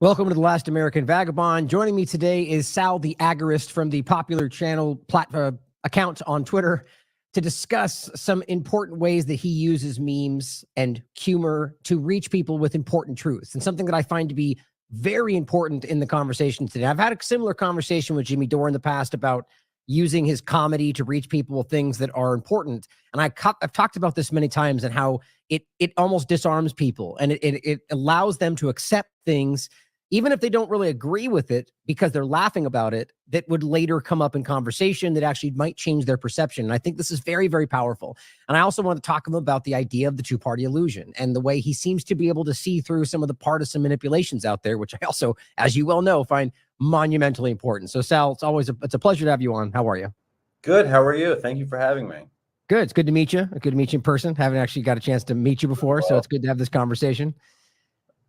Welcome to The Last American Vagabond. Joining me today is Sal The Agorist from the popular channel account on Twitter to discuss some important ways that he uses memes and humor to reach people with important truths, and something that I find to be very important in the conversation today. I've had a similar conversation with Jimmy Dore in the past about using his comedy to reach people with things that are important. And I've talked about this many times and how it almost disarms people, and it allows them to accept things even if they don't really agree with it, because they're laughing about it, that would later come up in conversation that actually might change their perception. And I think this is very, very powerful. And I also want to talk to him about the idea of the two-party illusion and the way he seems to be able to see through some of the partisan manipulations out there, which I also, as you well know, find monumentally important. So Sal, it's a pleasure to have you on. How are you? Good. How are you? Thank you for having me. Good. It's good to meet you. Good to meet you in person. Haven't actually got a chance to meet you before, so it's good to have this conversation.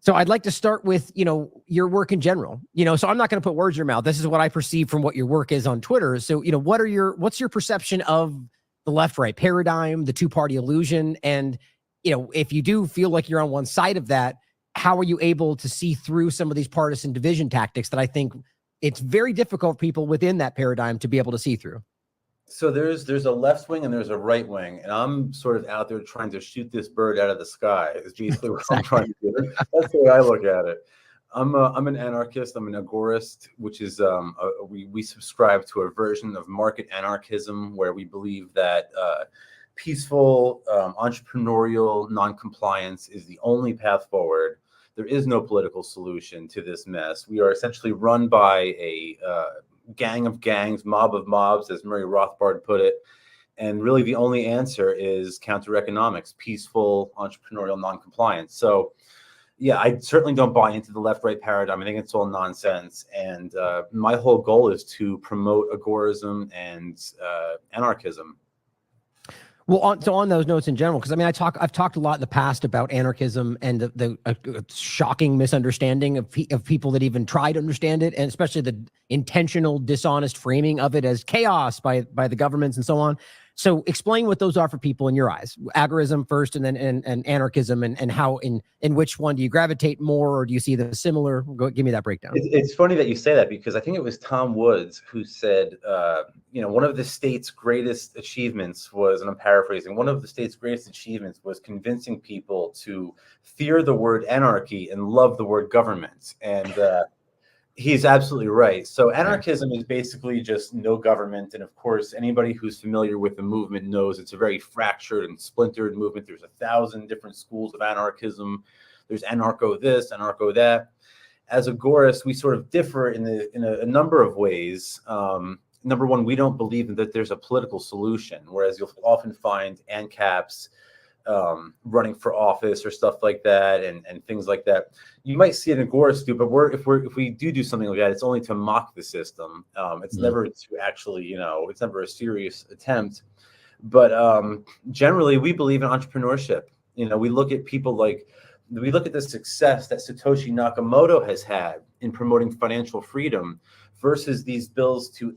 So I'd like to start with, your work in general, so I'm not going to put words in your mouth. This is what I perceive from what your work is on Twitter. So, what's your perception of the left-right paradigm, the two-party illusion? And, if you do feel like you're on one side of that, how are you able to see through some of these partisan division tactics that I think it's very difficult for people within that paradigm to be able to see through? So there's a left wing and there's a right wing, and I'm sort of out there trying to shoot this bird out of the sky. Is basically what I'm trying to do. That's the way I look at it. I'm an anarchist. I'm an agorist, which is we subscribe to a version of market anarchism where we believe that peaceful entrepreneurial non-compliance is the only path forward. There is no political solution to this mess. We are essentially run by a gang of gangs, mob of mobs, as Murray Rothbard put it. And really the only answer is counter economics, peaceful entrepreneurial non-compliance. So yeah, I certainly don't buy into the left-right paradigm. I think it's all nonsense. And my whole goal is to promote agorism and anarchism. Well, on those notes in general, because I've talked a lot in the past about anarchism and the shocking misunderstanding of people that even try to understand it, and especially the intentional, dishonest framing of it as chaos by the governments and so on. So explain what those are for people in your eyes. Agorism first, and then and anarchism, and how in which one do you gravitate more, or do you see them similar? Give me that breakdown. It's funny that you say that, because I think it was Tom Woods who said, one of the state's greatest achievements was, and I'm paraphrasing, one of the state's greatest achievements was convincing people to fear the word anarchy and love the word government. And he's absolutely right. So anarchism is basically just no government. And of course, anybody who's familiar with the movement knows it's a very fractured and splintered movement. There's 1,000 different schools of anarchism. There's anarcho this, anarcho that. As agorists, we sort of differ in a number of ways. Number one, we don't believe that there's a political solution, whereas you'll often find ANCAPs running for office or stuff like that, and things like that. You might see an agorist do, but if we do something like that, it's only to mock the system. It's never to actually, it's never a serious attempt. But generally, we believe in entrepreneurship. We look at we look at the success that Satoshi Nakamoto has had in promoting financial freedom versus these bills to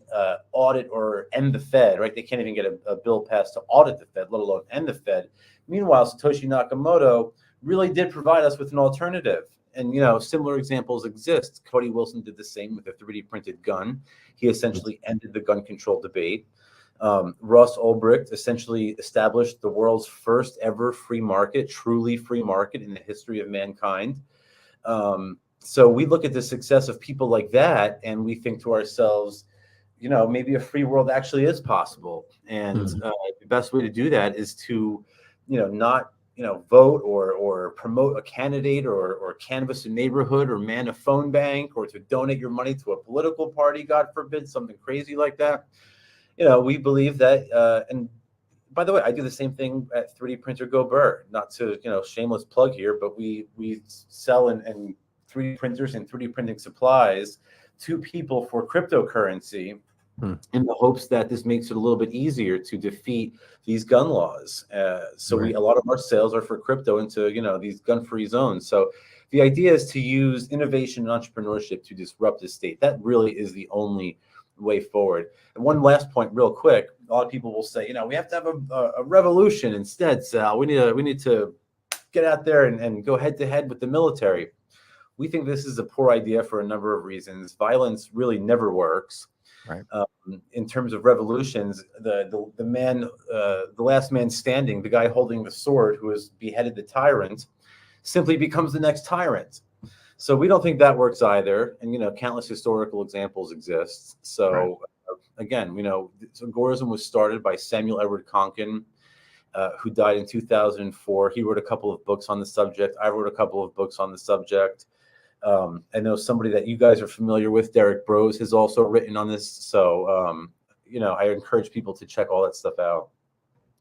audit or end the Fed, right? They can't even get a bill passed to audit the Fed, let alone end the Fed. Meanwhile, Satoshi Nakamoto really did provide us with an alternative. And, similar examples exist. Cody Wilson did the same with a 3D printed gun. He essentially ended the gun control debate. Ross Ulbricht essentially established the world's first ever free market, truly free market in the history of mankind. So we look at the success of people like that, and we think to ourselves, maybe a free world actually is possible. And the best way to do that is to, not, vote or promote a candidate or canvass a neighborhood or man a phone bank or to donate your money to a political party, God forbid, something crazy like that. We believe that, and by the way, I do the same thing at 3D Printer Go Burr. Not to, shameless plug here, but we sell and 3D printers and 3D printing supplies to people for cryptocurrency in the hopes that this makes it a little bit easier to defeat these gun laws. So a lot of our sales are for crypto into, these gun-free zones. So the idea is to use innovation and entrepreneurship to disrupt the state. That really is the only way forward. And one last point real quick, a lot of people will say, we have to have a revolution instead, Sal. We need to get out there and go head to head with the military. We think this is a poor idea for a number of reasons. Violence really never works. Right. In terms of revolutions, the man, the last man standing, the guy holding the sword who has beheaded the tyrant, simply becomes the next tyrant. So we don't think that works either. And, countless historical examples exist. So again, Agorism was started by Samuel Edward Konkin, who died in 2004. He wrote a couple of books on the subject. I wrote a couple of books on the subject. I know somebody that you guys are familiar with, Derek Brose, has also written on this. So, I encourage people to check all that stuff out.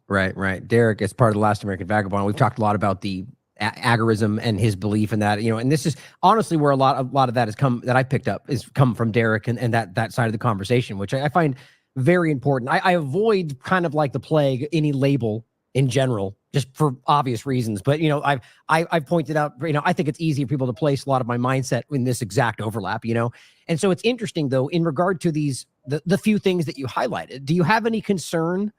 Right. Derek is part of the Last American Vagabond. We've talked a lot about the agorism and his belief in that, and this is honestly where a lot of that has come, that I picked up, is come from Derek and that side of the conversation, which I find very important. I avoid, kind of like the plague, any label in general, just for obvious reasons. But I've pointed out, I think it's easy for people to place a lot of my mindset in this exact overlap, and so it's interesting though, in regard to the few things that you highlighted. Do you have any concern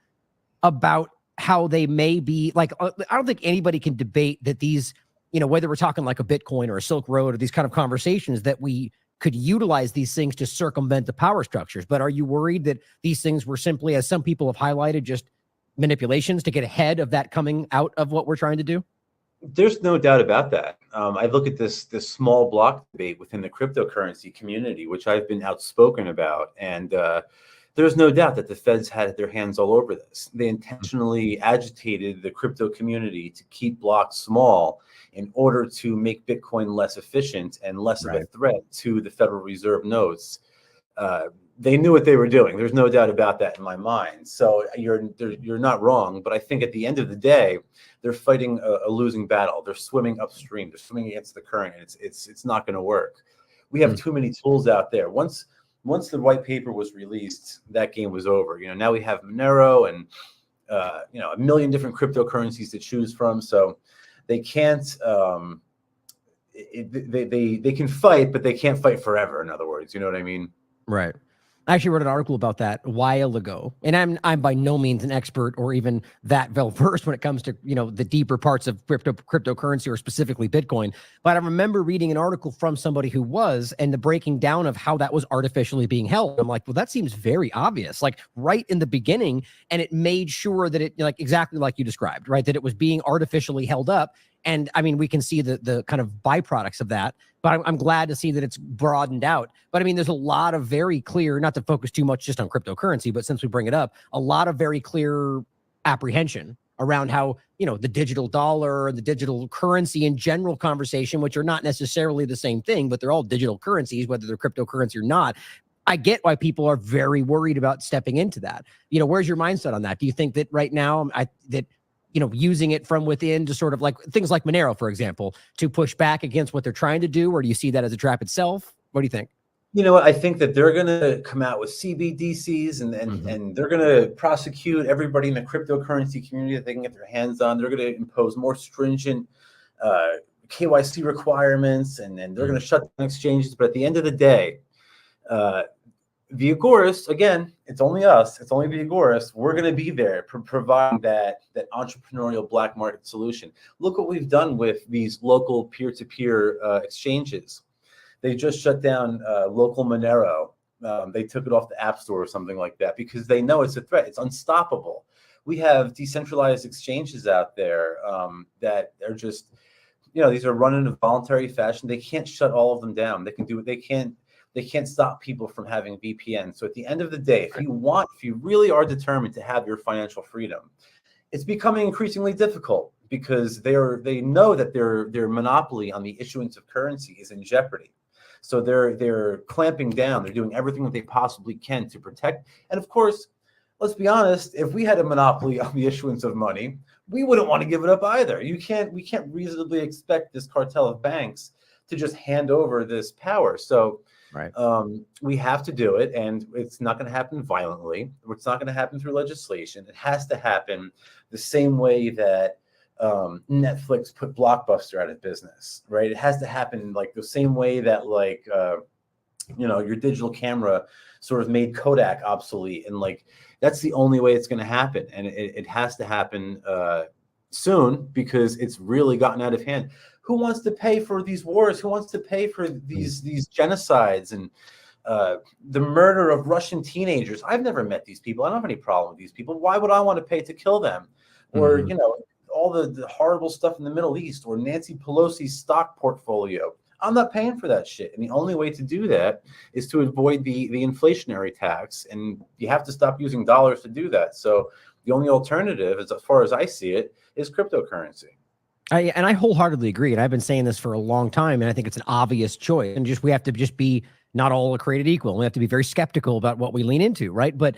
about how they may be, like, I don't think anybody can debate that these, whether we're talking like a Bitcoin or a Silk Road or these kind of conversations, that we could utilize these things to circumvent the power structures. But are you worried that these things were simply, as some people have highlighted, just manipulations to get ahead of that coming out of what we're trying to do? There's no doubt about that. I look at this small block debate within the cryptocurrency community, which I've been outspoken about, and there's no doubt that the feds had their hands all over this. They intentionally agitated the crypto community to keep blocks small in order to make Bitcoin less efficient and less of a threat to the Federal Reserve notes. They knew what they were doing. There's no doubt about that in my mind. So you're not wrong, but I think at the end of the day, they're fighting a losing battle. They're swimming upstream. They're swimming against the current, and it's not going to work. We have too many tools out there. Once the white paper was released, that game was over. Now we have Monero and a million different cryptocurrencies to choose from. So they can't. They can fight, but they can't fight forever. In other words, you know what I mean? Right. I actually wrote an article about that a while ago, and I'm by no means an expert or even that well versed when it comes to the deeper parts of cryptocurrency, or specifically Bitcoin. But I remember reading an article from somebody who was, and the breaking down of how that was artificially being held. I'm like, well, that seems very obvious, like right in the beginning, and it made sure that it, like exactly like you described, right, that it was being artificially held up. And I mean, we can see the kind of byproducts of that, but I'm glad to see that it's broadened out. But I mean, there's a lot of very clear, not to focus too much just on cryptocurrency, but since we bring it up, a lot of very clear apprehension around how, the digital dollar and the digital currency in general conversation, which are not necessarily the same thing, but they're all digital currencies, whether they're cryptocurrency or not. I get why people are very worried about stepping into that. Where's your mindset on that? Do you think that right now using it from within to sort of like things like Monero, for example, to push back against what they're trying to do? Or do you see that as a trap itself? What do you think? You know what? I think that they're going to come out with CBDCs and they're going to prosecute everybody in the cryptocurrency community that they can get their hands on. They're going to impose more stringent KYC requirements, and then they're going to shut down exchanges. But at the end of the day, the Agorists, again, it's only us. It's only the Agorists. We're going to be there providing that entrepreneurial black market solution. Look what we've done with these local peer-to-peer exchanges. They just shut down local Monero. They took it off the App Store or something like that because they know it's a threat. It's unstoppable. We have decentralized exchanges out there that are just, these are run in a voluntary fashion. They can't shut all of them down. They can do what they can't. They can't stop people from having VPN. So at the end of the day, if you really are determined to have your financial freedom, it's becoming increasingly difficult because they know that their monopoly on the issuance of currency is in jeopardy. So they're clamping down. They're doing everything that they possibly can to protect. And of course, let's be honest, if we had a monopoly on the issuance of money, we wouldn't want to give it up either. We can't reasonably expect this cartel of banks to just hand over this power. So we have to do it, and it's not going to happen violently. It's not going to happen through legislation. It has to happen the same way that Netflix put Blockbuster out of business, right? It has to happen like the same way that your digital camera sort of made Kodak obsolete, and that's the only way it's going to happen, and it has to happen soon because it's really gotten out of hand. who wants to pay for these wars? Who wants to pay for these genocides and the murder of Russian teenagers? I've never met these people. I don't have any problem with these people. Why would I want to pay to kill them? Or, you know, all the horrible stuff in the Middle East, or Nancy Pelosi's stock portfolio. I'm not paying for that shit. And the only way to do that is to avoid the inflationary tax. And you have to stop using dollars to do that. So the only alternative, as far as I see it, is cryptocurrency. I wholeheartedly agree. And I've been saying this for a long time. And I think it's an obvious choice. And we have to just be not all created equal. We have to be very skeptical about what we lean into. Right. But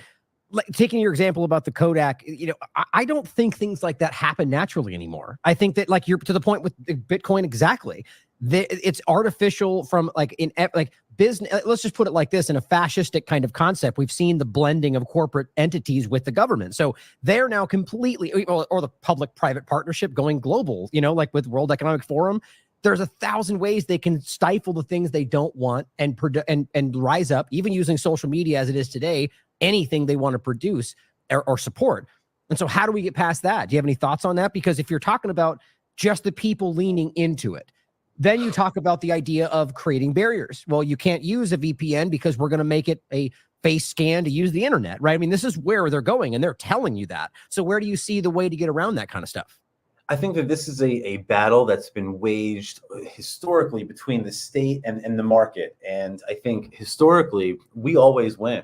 like, taking your example about the Kodak, you know, I don't think things like that happen naturally anymore. I think that, like, you're to the point with Bitcoin, exactly. It's artificial from like business. Let's just put it like this: in a fascistic kind of concept, we've seen the blending of corporate entities with the government. So they're now completely, or the public-private partnership going global, you know, like with World Economic Forum. There's 1,000 ways they can stifle the things they don't want and rise up, even using social media as it is today, anything they want to produce or support. And so how do we get past that? Do you have any thoughts on that? Because if you're talking about just the people leaning into it, then you talk about the idea of creating barriers. Well, you can't use a VPN because we're going to make it a face scan to use the internet, right? I mean, this is where they're going, and they're telling you that. So where do you see the way to get around that kind of stuff? I think that this is a battle that's been waged historically between the state and the market. And I think historically, we always win.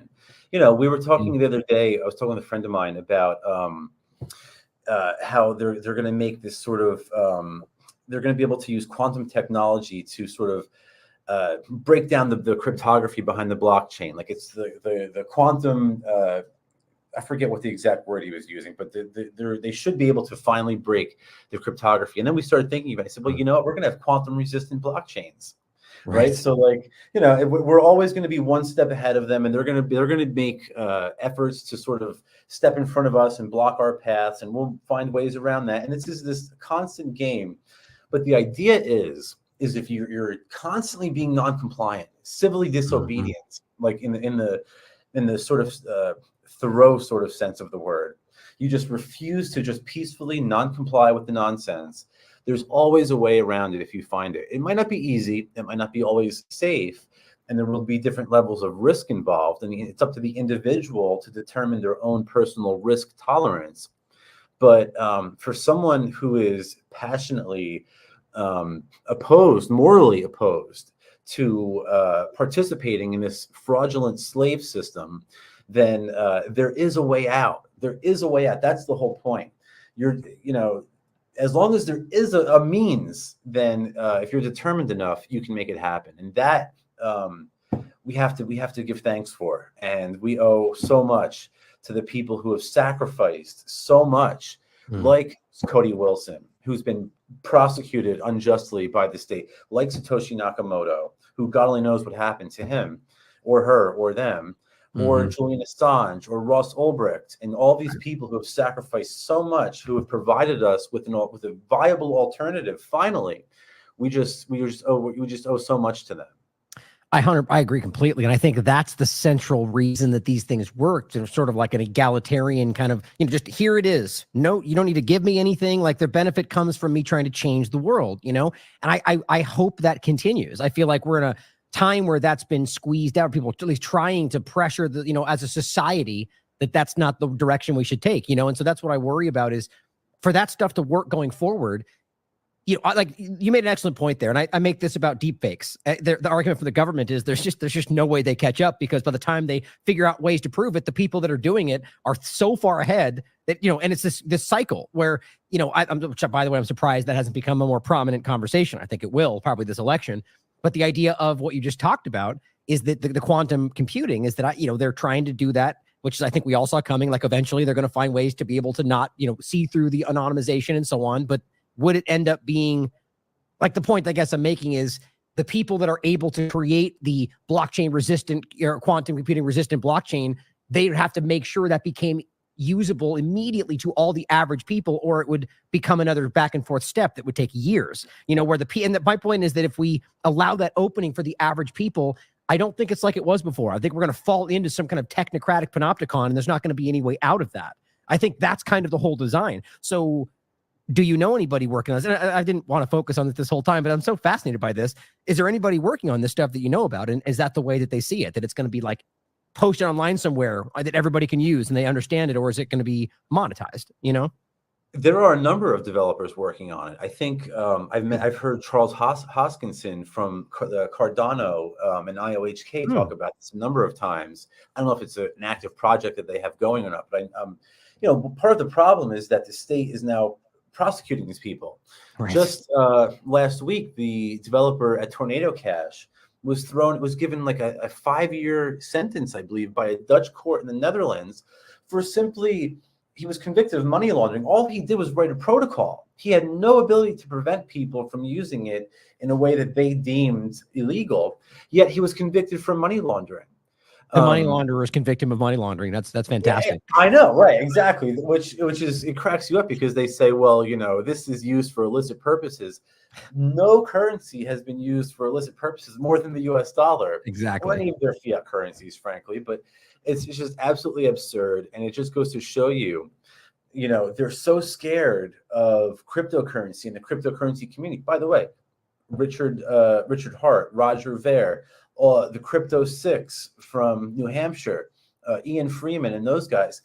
You know, we were talking the other day, I was talking with a friend of mine about how they're going to make this sort of, they're going to be able to use quantum technology to sort of break down the cryptography behind the blockchain. Like, it's the quantum, I forget what the exact word he was using, but they should be able to finally break the cryptography. And then we started thinking about it. I said, well, you know what? We're going to have quantum resistant blockchains. Right. So, like, you know, we're always going to be one step ahead of them, and they're going to make efforts to sort of step in front of us and block our paths, and we'll find ways around that. And this is this constant game. But the idea is if you're constantly being non-compliant, civilly disobedient, like in the sort of Thoreau sort of sense of the word, you just refuse to just peacefully non-comply with the nonsense. There's always a way around it if you find it. It might not be easy. It might not be always safe. And there will be different levels of risk involved. And it's up to the individual to determine their own personal risk tolerance. But for someone who is passionately opposed, morally opposed to participating in this fraudulent slave system, then there is a way out. There is a way out. That's the whole point. As long as there is a means, then if you're determined enough, you can make it happen. And that we have to give thanks for. And we owe so much to the people who have sacrificed so much, like Cody Wilson, who's been prosecuted unjustly by the state, like Satoshi Nakamoto, who God only knows what happened to him or her or them, or Julian Assange, or Ross Ulbricht, and all these people who have sacrificed so much, who have provided us with a viable alternative. Finally, we just owe so much to them. I agree completely, and I think that's the central reason that these things work. They're sort of like an egalitarian kind of, just here it is. No, you don't need to give me anything. Like, the benefit comes from me trying to change the world, And I hope that continues. I feel like we're in a time where that's been squeezed out. People at least trying to pressure as a society, that's not the direction we should take, And so that's what I worry about, is for that stuff to work going forward. Like, you made an excellent point there. And I make this about deep fakes. The argument for the government is there's just no way they catch up, because by the time they figure out ways to prove it, the people that are doing it are so far ahead that, and it's this cycle where, by the way, I'm surprised that hasn't become a more prominent conversation. I think it will, probably this election. But the idea of what you just talked about is that the quantum computing is that, they're trying to do that, which is, I think we all saw coming. Like, eventually they're going to find ways to be able to not, see through the anonymization and so on. But would it end up being, like, the point I guess I'm making is the people that are able to create the blockchain resistant or quantum computing resistant blockchain, they would have to make sure that became usable immediately to all the average people, or it would become another back and forth step that would take years, where my point is that if we allow that opening for the average people, I don't think it's like it was before. I think we're going to fall into some kind of technocratic panopticon, and there's not going to be any way out of that. I think that's kind of the whole design. So do you know anybody working on this? And I didn't want to focus on it this whole time, but I'm so fascinated by this. Is there anybody working on this stuff that you know about? And is that the way that they see it, that it's going to be like posted online somewhere that everybody can use and they understand it, or is it going to be monetized? You know, there are a number of developers working on it. I think I've heard Charles Hoskinson from Cardano and IOHK talk about this a number of times. I don't know if it's an active project that they have going or not, but you know, part of the problem is that the state is now prosecuting these people. Right. Just last week, the developer at Tornado Cash was given like a 5-year sentence, I believe, by a Dutch court in the Netherlands for simply, he was convicted of money laundering. All he did was write a protocol. He had no ability to prevent people from using it in a way that they deemed illegal, yet he was convicted for money laundering. The money launderers convict him of money laundering. That's fantastic. Yeah, I know, right? Exactly. Which is, it cracks you up because they say, well, you know, this is used for illicit purposes. No currency has been used for illicit purposes more than the U.S. dollar. Exactly. Or any of their fiat currencies, frankly. But it's just absolutely absurd, and it just goes to show you, you know, they're so scared of cryptocurrency and the cryptocurrency community. By the way, Richard Hart, Roger Ver, the Crypto Six from New Hampshire, Ian Freeman, and those guys.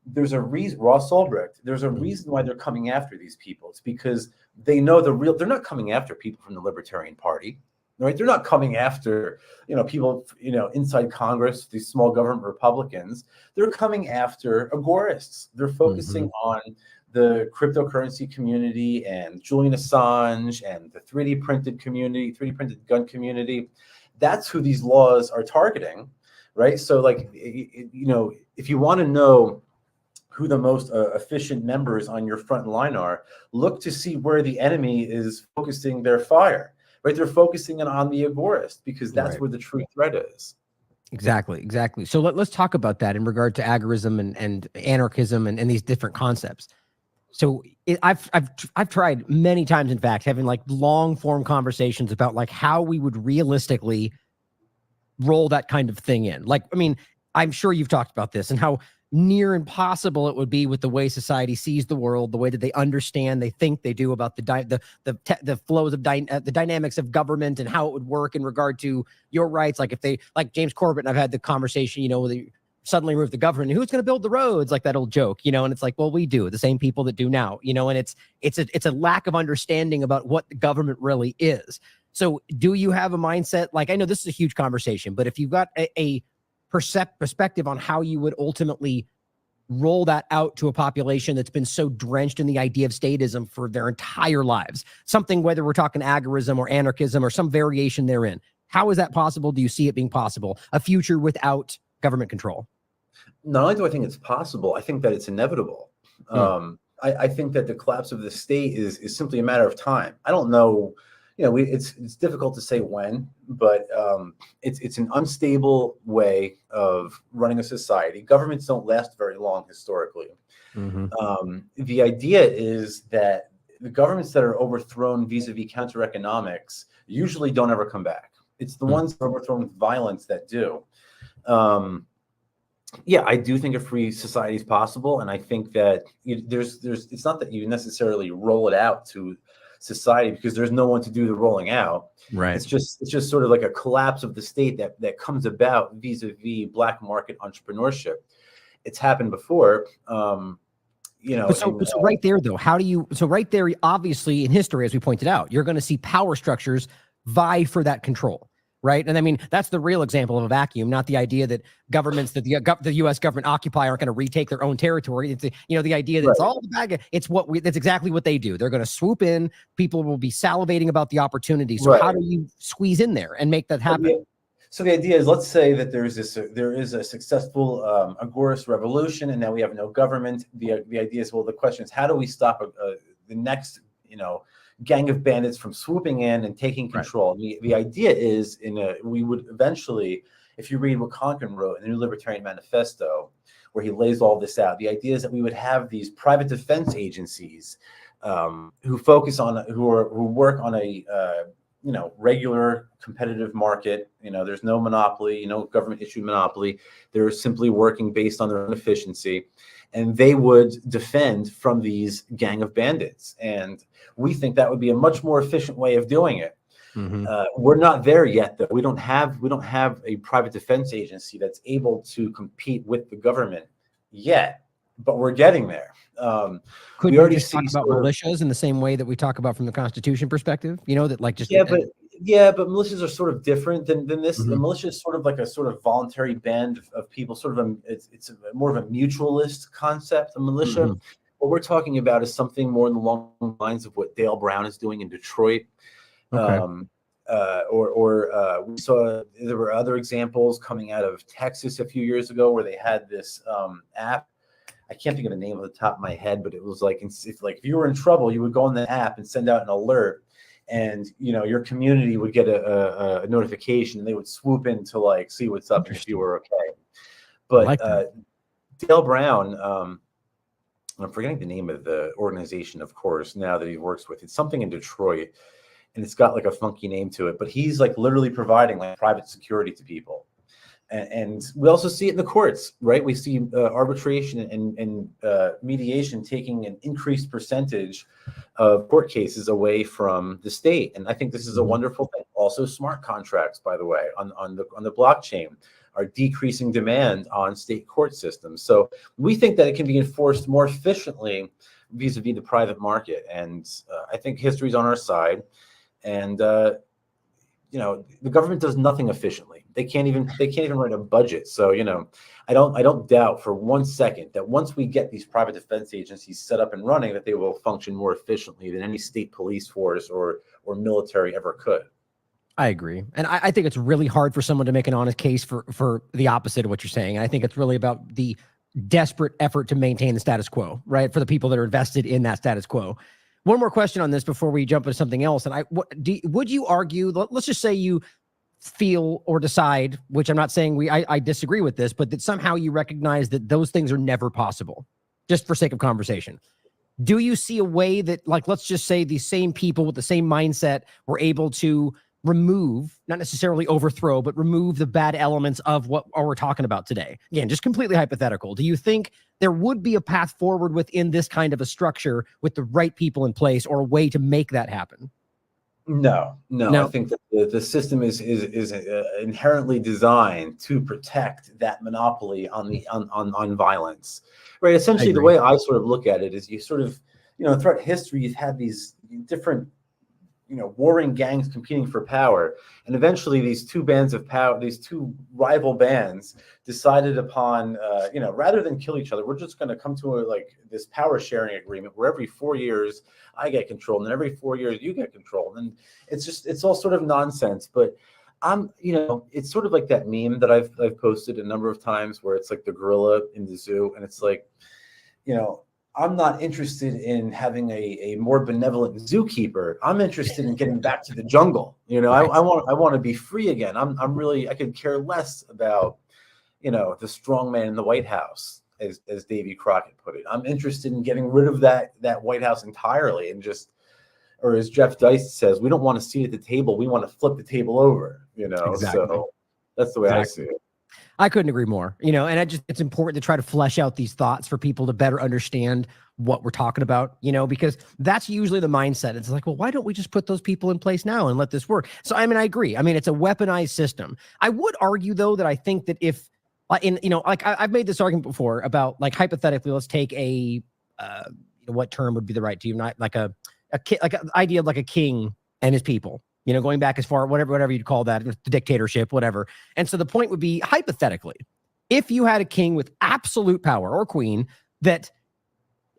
There's a reason, Ross Ulbricht, there's a reason why they're coming after these people. It's because they know they're not coming after people from the Libertarian Party, right? They're not coming after, you know, people, you know, inside Congress, these small government Republicans. They're coming after agorists. They're focusing on the cryptocurrency community and Julian Assange and the 3D printed community, 3D printed gun community. That's who these laws are targeting, right? So, like, you know, if you want to know who the most efficient members on your front line are, look to see where the enemy is focusing their fire, right? They're focusing it on the agorist because that's where the true threat is. Exactly. So let's talk about that in regard to agorism and anarchism and these different concepts. So I've tried many times, in fact, having like long form conversations about like how we would realistically roll that kind of thing in. Like, I mean, I'm sure you've talked about this and how near impossible it would be with the way society sees the world, the way that they understand, they think they do about the flows of the dynamics of government and how it would work in regard to your rights. Like if they, like James Corbett and I've had the conversation, you know, where they suddenly remove the government, who's going to build the roads? Like that old joke, you know, and it's like, well, we do, the same people that do now, you know, and it's a lack of understanding about what the government really is. So do you have a mindset? Like, I know this is a huge conversation, but if you've got a perspective on how you would ultimately roll that out to a population that's been so drenched in the idea of statism for their entire lives, something, whether we're talking agorism or anarchism or some variation therein, how is that possible? Do you see it being possible? A future without government control? Not only do I think it's possible, I think that it's inevitable. I think that the collapse of the state is simply a matter of time. I don't know, you know, it's difficult to say when, but it's an unstable way of running a society. Governments don't last very long historically. The idea is that the governments that are overthrown vis-a-vis counter economics usually don't ever come back. It's the ones that are overthrown with violence that do. Yeah, I do think a free society is possible, and I think that it's not that you necessarily roll it out to society because there's no one to do the rolling out. Right. It's just sort of like a collapse of the state that comes about vis-a-vis black market entrepreneurship. It's happened before. You know, so right there though, right there, obviously in history, as we pointed out, you're going to see power structures vie for that control. Right. And I mean, that's the real example of a vacuum, not the idea that governments that the U.S. government occupy aren't going to retake their own territory. It's, you know, the idea that it's all the bag. It's that's exactly what they do. They're going to swoop in. People will be salivating about the opportunity. So how do you squeeze in there and make that happen? So the idea is, let's say that there is a successful agorist revolution, and now we have no government. The idea is, well, the question is, how do we stop the next, you know, gang of bandits from swooping in and taking control? Right. The idea is, we would eventually, if you read what Conklin wrote in the New Libertarian Manifesto, where he lays all this out, the idea is that we would have these private defense agencies who work on a you know, regular competitive market. You know, there's no monopoly, you know, government issued monopoly. They're simply working based on their own efficiency. and they would defend from these gang of bandits. And we think that would be a much more efficient way of doing it. We're not there yet, though. We don't have a private defense agency that's able to compete with the government yet, but we're getting there. Could we you already just talk about militias in the same way that we talk about from the Constitution perspective? You know, that like just but militias are sort of different than this. The militia is sort of like a sort of voluntary band of people. Sort of it's more of a mutualist concept. A militia. What we're talking about is something more in the long lines of what Dale Brown is doing in Detroit. Okay. We saw there were other examples coming out of Texas a few years ago where they had this app. I can't think of the name off the top of my head, but it was like if you were in trouble, you would go on the app and send out an alert, and your community would get a notification, and they would swoop in to like see what's up and if you were okay. But Dale Brown, I'm forgetting the name of the organization, of course, now that he works with. It's something in Detroit, and it's got like a funky name to it, but he's like literally providing like private security to people. And we also see it in the courts, right? We see arbitration and mediation taking an increased percentage of court cases away from the state. And I think this is a wonderful thing. Also, smart contracts, by the way, on the blockchain are decreasing demand on state court systems. So we think that it can be enforced more efficiently vis-a-vis the private market. And I think history's on our side. And the government does nothing efficiently. They can't even write a budget. So I don't doubt for 1 second that once we get these private defense agencies set up and running, that they will function more efficiently than any state police force or military ever could. I agree. And I think it's really hard for someone to make an honest case for the opposite of what you're saying. I think it's really about the desperate effort to maintain the status quo, right? For the people that are invested in that status quo. One more question on this before we jump into something else. And would you argue, let's just say you feel or decide, which I'm not saying I disagree with this, but that somehow you recognize that those things are never possible, just for sake of conversation. Do you see a way that, like, let's just say these same people with the same mindset were able to remove, not necessarily overthrow, but remove the bad elements of what we're talking about today? Again, just completely hypothetical. Do you think there would be a path forward within this kind of a structure with the right people in place, or a way to make that happen? No. I think that the system is inherently designed to protect that monopoly on violence, right? Essentially, the way I sort of look at it is you sort of, throughout history, you've had these different warring gangs competing for power, and eventually these two bands of power, these two rival bands, decided upon, rather than kill each other, we're just going to come to this power sharing agreement where every 4 years I get control, and then every 4 years you get control, and it's all sort of nonsense. But it's sort of like that meme that I've posted a number of times where it's like the gorilla in the zoo, and it's like, I'm not interested in having a more benevolent zookeeper. I'm interested in getting back to the jungle. I want to be free again. I could care less about, the strong man in the White House, as Davy Crockett put it. I'm interested in getting rid of that White House entirely, and just, or as Jeff Dice says, we don't want to sit at the table. We want to flip the table over, Exactly. So that's the way I see it. I couldn't agree more, and it's important to try to flesh out these thoughts for people to better understand what we're talking about, because that's usually the mindset. It's like, well, why don't we just put those people in place now and let this work? So, I agree. It's a weaponized system. I would argue, though, that I think that if, I've made this argument before about, like, hypothetically, let's take what term would be the right to you, not like an idea of like a king and his people. Going back as far, whatever you'd call that, the dictatorship, whatever. And so the point would be, hypothetically, if you had a king with absolute power, or queen, that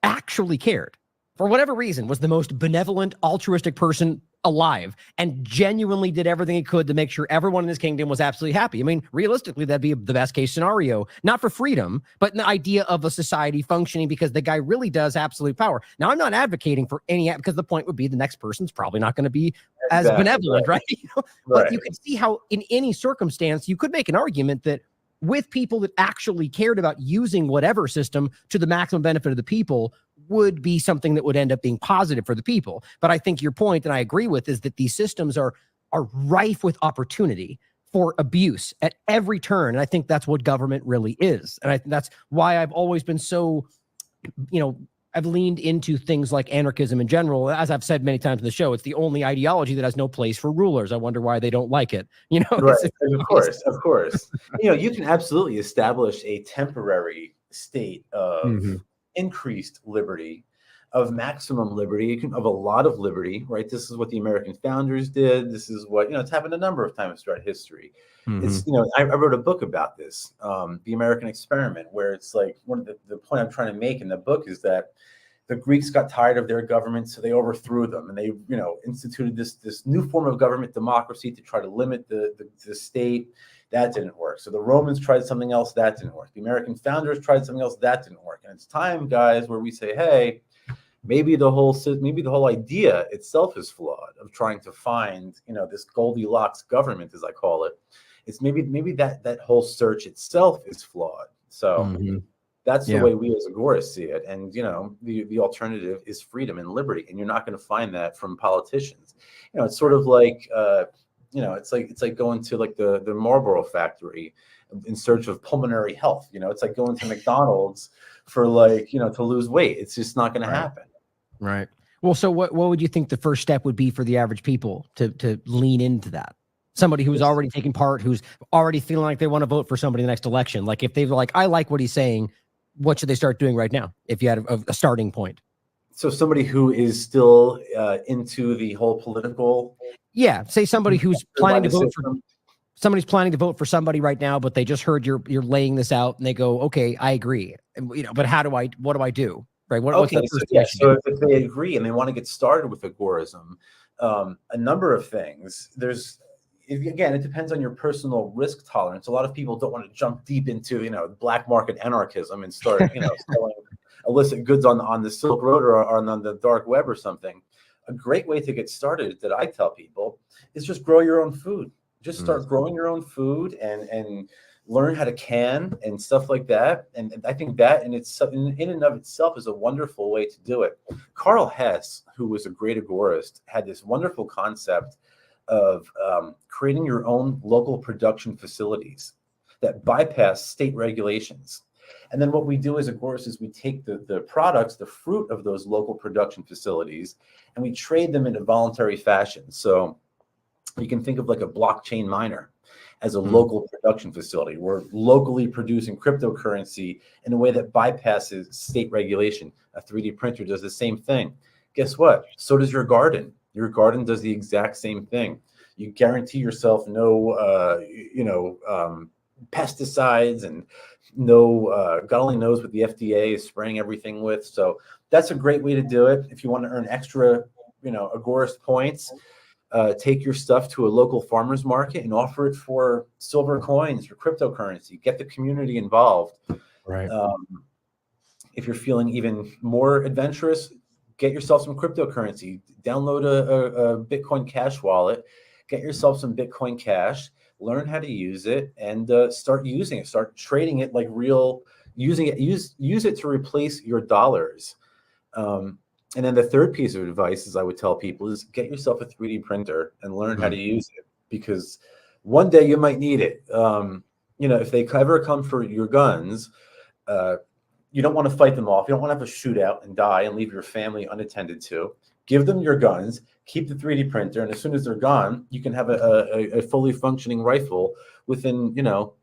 actually cared, for whatever reason, was the most benevolent, altruistic person alive, and genuinely did everything he could to make sure everyone in his kingdom was absolutely happy. Realistically, that'd be the best case scenario, not for freedom, but the idea of a society functioning because the guy really does absolute power. Now, I'm not advocating for any, because the point would be the next person's probably not going to be as benevolent, right? But you could see how in any circumstance, you could make an argument that with people that actually cared about using whatever system to the maximum benefit of the people, would be something that would end up being positive for the people. But I think your point, and I agree with, is that these systems are rife with opportunity for abuse at every turn. And I think that's what government really is. And that's why I've always been so I've leaned into things like anarchism in general. As I've said many times in the show, it's the only ideology that has no place for rulers. I wonder why they don't like it. Right. Of course. You can absolutely establish a temporary state of increased liberty, of maximum liberty, of a lot of liberty, right? This is what the American founders did. This is what, it's happened a number of times throughout history. It's, I wrote a book about this, The American Experiment, where it's like one of the point I'm trying to make in the book is that the Greeks got tired of their government, so they overthrew them, and they, instituted this new form of government democracy to try to limit the state. That didn't work. So the Romans tried something else, that didn't work. The American founders tried something else, that didn't work. And it's time, guys, where we say, hey, maybe the whole idea itself is flawed, of trying to find, this Goldilocks government, as I call it. It's maybe that whole search itself is flawed. So that's the way we as Agorists see it. And, the alternative is freedom and liberty. And you're not going to find that from politicians. It's sort of like, it's like going to like the Marlboro factory in search of pulmonary health. It's like going to McDonald's for to lose weight. It's just not going to happen. Right. Well, so what would you think the first step would be for the average people to lean into that? Somebody who's already taking part, who's already feeling like they want to vote for somebody in the next election. Like if they're like, I like what he's saying, what should they start doing right now? If you had a starting point. So somebody who is still into the whole political. Yeah. Say somebody who's planning to vote for somebody's planning to vote for somebody right now, but they just heard you're laying this out and they go, okay, I agree. And, but what do I do? Right. What's the first thing? So if they agree and they want to get started with Agorism, a number of things. Again, it depends on your personal risk tolerance. A lot of people don't want to jump deep into, black market anarchism and start, selling illicit goods on the Silk Road or on the dark web or something. A great way to get started that I tell people is just grow your own food. Just start growing your own food and learn how to can and stuff like that. And I think that in and of itself is a wonderful way to do it. Karl Hess, who was a great agorist, had this wonderful concept of creating your own local production facilities that bypass state regulations. And then what we do as agorists is we take the products, the fruit of those local production facilities, and we trade them in a voluntary fashion. So you can think of like a blockchain miner as a local production facility. We're locally producing cryptocurrency in a way that bypasses state regulation. A 3D printer does the same thing. Guess what? So does your garden. Your garden does the exact same thing. You guarantee yourself no, pesticides and no, God only knows what the FDA is spraying everything with. So that's a great way to do it. If you want to earn extra, agorist points, take your stuff to a local farmer's market and offer it for silver coins or cryptocurrency. Get the community involved. Right. If you're feeling even more adventurous, get yourself some cryptocurrency. Download a Bitcoin Cash wallet. Get yourself some Bitcoin Cash. Learn how to use it and start using it. Start trading it like real. Using it. Use it to replace your dollars. And then the third piece of advice is I would tell people is get yourself a 3D printer and learn how to use it, because one day you might need it. If they ever come for your guns, you don't want to fight them off. You don't want to have a shootout and die and leave your family unattended to. Give them your guns, keep the 3D printer, and as soon as they're gone, you can have a fully functioning rifle within,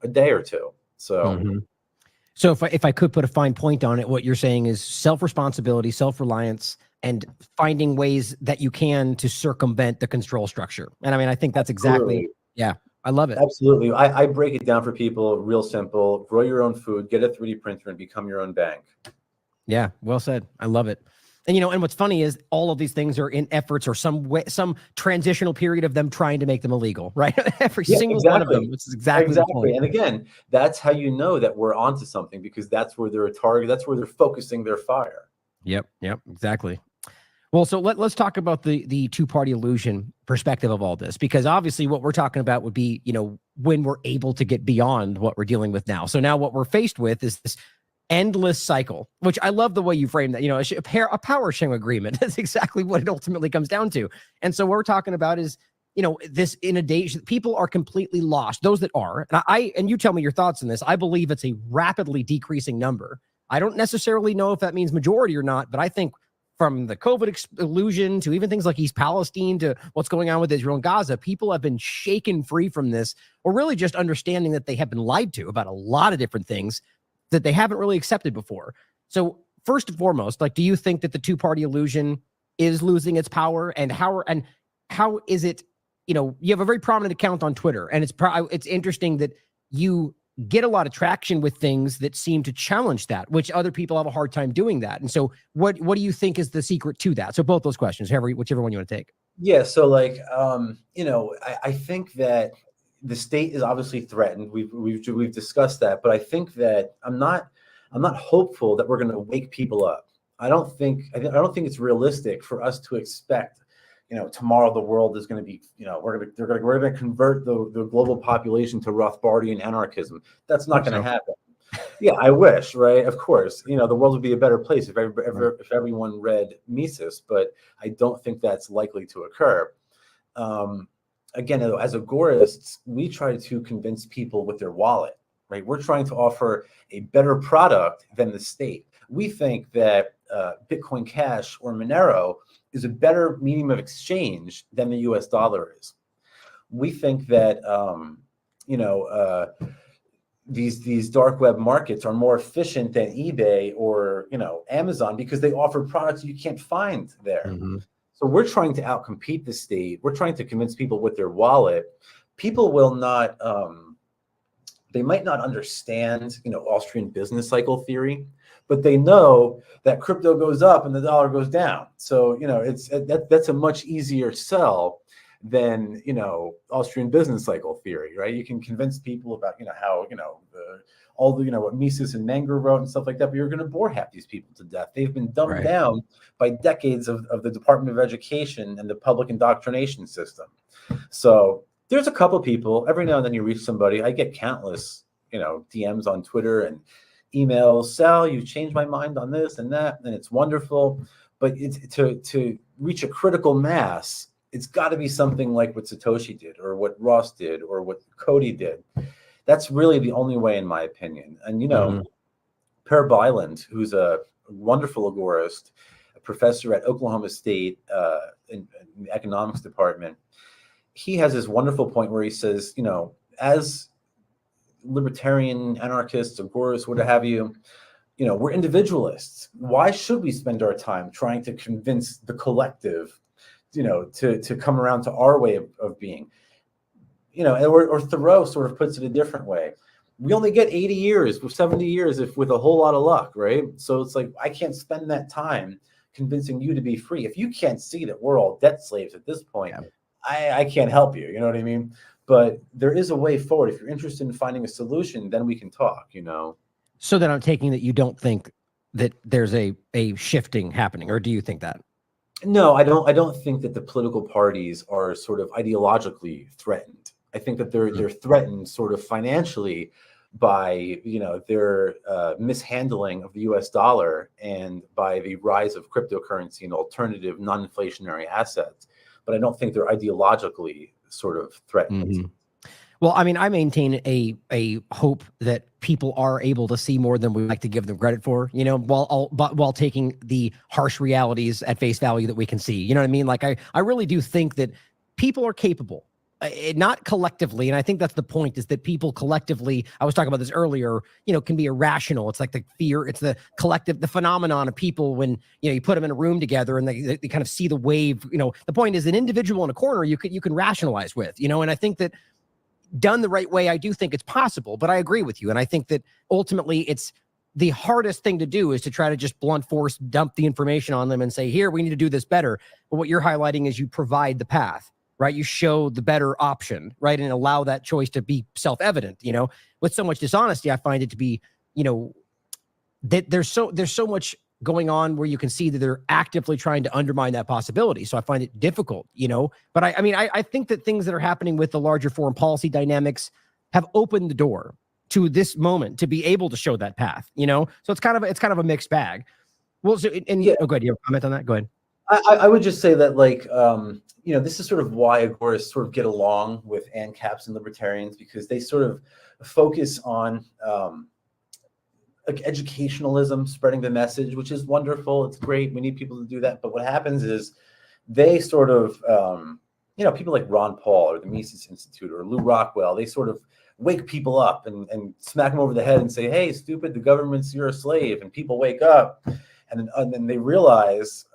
a day or two. So. So if I could put a fine point on it, what you're saying is self-responsibility, self-reliance, and finding ways that you can to circumvent the control structure. And I mean, I think that's exactly, I love it. Absolutely. I break it down for people real simple. Grow your own food, get a 3D printer, and become your own bank. Yeah, well said. I love it. And, and what's funny is all of these things are in efforts or some transitional period of them trying to make them illegal, right? Every single one of them. Which is exactly the point. And again, that's how you know that we're onto something, because that's where they're a target. That's where they're focusing their fire. Yep, exactly. Well, so let's talk about the two-party illusion perspective of all this, because obviously what we're talking about would be, when we're able to get beyond what we're dealing with now. So now what we're faced with is this endless cycle, which I love the way you frame that, a power sharing agreement. That's exactly what it ultimately comes down to. And so what we're talking about is, this inundation. People are completely lost. Those that are, and you tell me your thoughts on this. I believe it's a rapidly decreasing number. I don't necessarily know if that means majority or not, but I think from the COVID illusion to even things like East Palestine to what's going on with Israel and Gaza, people have been shaken free from this, or really just understanding that they have been lied to about a lot of different things that they haven't really accepted before. So first and foremost, like, do you think that the two-party illusion is losing its power, and how is it, you have a very prominent account on Twitter, and it's interesting that you get a lot of traction with things that seem to challenge that, which other people have a hard time doing that. And so what do you think is the secret to that? So both those questions, whichever one you want to take. Yeah. So like, I think that the state is obviously threatened. We've discussed that, but I think that I'm not hopeful that we're going to wake people up. I don't think it's realistic for us to expect, tomorrow the world is going to be, we're going to convert the global population to Rothbardian anarchism. That's not going to happen. Yeah, I wish, right? Of course, the world would be a better place if everyone read Mises, but I don't think that's likely to occur. Again, as agorists, we try to convince people with their wallet, right? We're trying to offer a better product than the state. We think that Bitcoin Cash or Monero is a better medium of exchange than the US dollar is. We think that, these dark web markets are more efficient than eBay or, Amazon, because they offer products you can't find there. Mm-hmm. So we're trying to outcompete the state. We're trying to convince people with their wallet. People will not, they might not understand, Austrian business cycle theory, but they know that crypto goes up and the dollar goes down. So, that's a much easier sell than, Austrian business cycle theory, right? You can convince people about, how, all the, what Mises and Menger wrote and stuff like that, but you're going to bore half these people to death. They've been dumbed down by decades of the Department of Education and the public indoctrination system. So there's a couple people, every now and then you reach somebody. I get countless, DMs on Twitter and emails. Sal, you've changed my mind on this and that, and it's wonderful. But it's to reach a critical mass, it's got to be something like what Satoshi did, or what Ross did, or what Cody did. That's really the only way, in my opinion. And Per Byland, who's a wonderful agorist, a professor at Oklahoma State in the economics department, he has this wonderful point where he says, as libertarian anarchists, agorists, what have you, we're individualists. Why should we spend our time trying to convince the collective, to come around to our way of being? Or Thoreau sort of puts it a different way. We only get 80 years, 70 years, if with a whole lot of luck, right? So it's like, I can't spend that time convincing you to be free. If you can't see that we're all debt slaves at this point, I can't help you. You know what I mean? But there is a way forward. If you're interested in finding a solution, then we can talk, So then I'm taking that you don't think that there's a shifting happening, or do you think that? No, I don't think that the political parties are sort of ideologically threatened. I think that they're threatened sort of financially by, their mishandling of the US dollar and by the rise of cryptocurrency and alternative non-inflationary assets. But I don't think they're ideologically sort of threatened. Mm-hmm. Well, I mean, I maintain a hope that people are able to see more than we like to give them credit for, while taking the harsh realities at face value that we can see. You know what I mean? Like, I really do think that people are capable, not collectively. And I think that's the point, is that people collectively, I was talking about this earlier, can be irrational. It's like the fear, it's the collective, the phenomenon of people when, you put them in a room together and they kind of see the wave. The point is, an individual in a corner, you can rationalize with, and I think that done the right way, I do think it's possible, but I agree with you. And I think that ultimately it's the hardest thing to do, is to try to just blunt force dump the information on them and say, here, we need to do this better. But what you're highlighting is you provide the path, right? You show the better option, right? And allow that choice to be self-evident. With so much dishonesty, I find it to be, that there's so much going on where you can see that they're actively trying to undermine that possibility. So I find it difficult, but I think that things that are happening with the larger foreign policy dynamics have opened the door to this moment to be able to show that path, so it's kind of a mixed bag. Well, so, and yeah, go ahead. You have a comment on that? Go ahead. I would just say that, like, this is sort of why agorists sort of get along with ANCAPs and libertarians, because they sort of focus on, like educationalism, spreading the message, which is wonderful. It's great. We need people to do that. But what happens is they sort of, people like Ron Paul or the Mises Institute or Lou Rockwell, they sort of wake people up and smack them over the head and say, hey, stupid, the government's, you're a slave. And people wake up. And then they realize,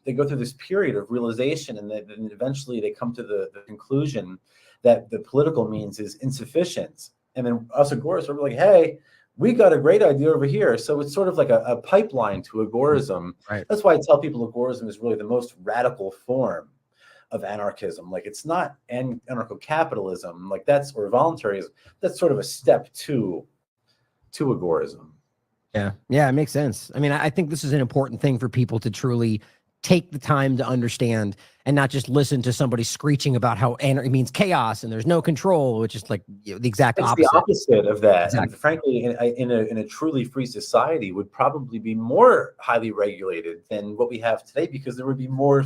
they go through this period of realization, and then eventually they come to the conclusion that the political means is insufficient. And then us agorists are like, hey, we got a great idea over here. So it's sort of like a pipeline to agorism. Right. That's why I tell people agorism is really the most radical form of anarchism. Like, it's not anarcho-capitalism, like that's, or voluntarism. That's sort of a step to agorism. Yeah, it makes sense. I mean, I think this is an important thing for people to truly take the time to understand and not just listen to somebody screeching about how anarchy means chaos and there's no control, which is like the exact opposite. It's the opposite of that. Exactly. And frankly, in a truly free society would probably be more highly regulated than what we have today, because there would be more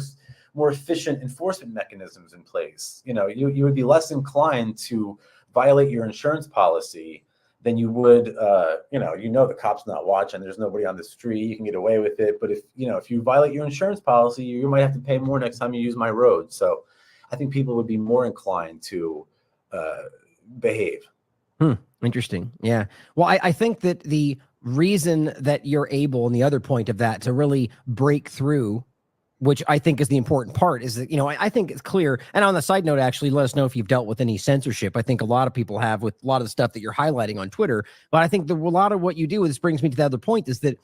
efficient enforcement mechanisms in place. You would be less inclined to violate your insurance policy than you would, the cop's not watching, there's nobody on the street, you can get away with it. But if you violate your insurance policy, you might have to pay more next time you use my road. So I think people would be more inclined to behave. Interesting. Yeah. Well, I think that the reason that you're able, and the other point of that, to really break through, which I think is the important part, is that, I think it's clear. And on the side note, actually, let us know if you've dealt with any censorship. I think a lot of people have with a lot of the stuff that you're highlighting on Twitter. But I think a lot of what you do, this brings me to the other point, is that